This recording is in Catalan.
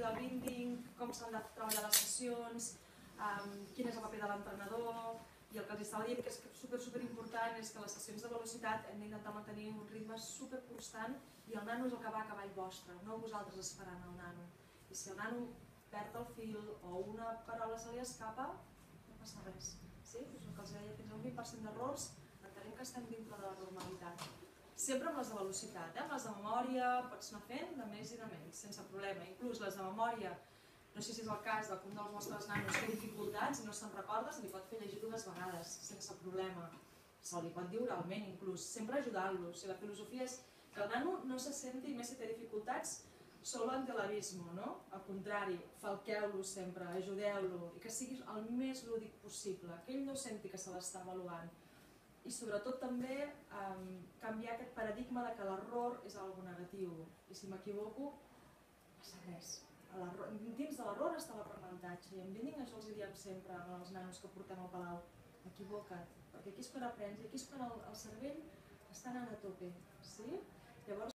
diu del binding, com s'han de treballar les sessions, quin és el paper de l'entrenador, i el que els estava dient que és super important és que les sessions de velocitat hem d'intentar mantenir un ritme super constant i el nano és el que va a cavall vostre, no vosaltres esperant el nano. I si el nano perd el fil o una paraula se li escapa, no passa res. Sí? És el que els deia, fins a un 20% d'errors entenem que estem dintre de la normalitat. Sempre amb les de velocitat, amb les de memòria pots anar fent de més i de menys, sense problema. Inclús les de memòria, no sé si és el cas de que un dels vostres nanos té dificultats i no se'n recorda, se li pot fer llegir 2 vegades, sense problema. Se li pot dir oralment inclús, sempre ajudant-lo. La filosofia és que el nano no se senti, més si té dificultats, solo ante l'abismo, no? Al contrari, falqueu-lo sempre, ajudeu-lo i que sigui el més lúdic possible, que ell no senti que se l'està avaluant. I sobretot també canviar aquest paradigma de que l'error és algo negatiu i si m'equivoco, passa res. Dins de l'error està l'aprenentatge i en binding això els diem sempre als nanos que portem al palau, equivoca't, perquè aquí és quan aprens i aquí és quan el cervell està anant a tope. Llavors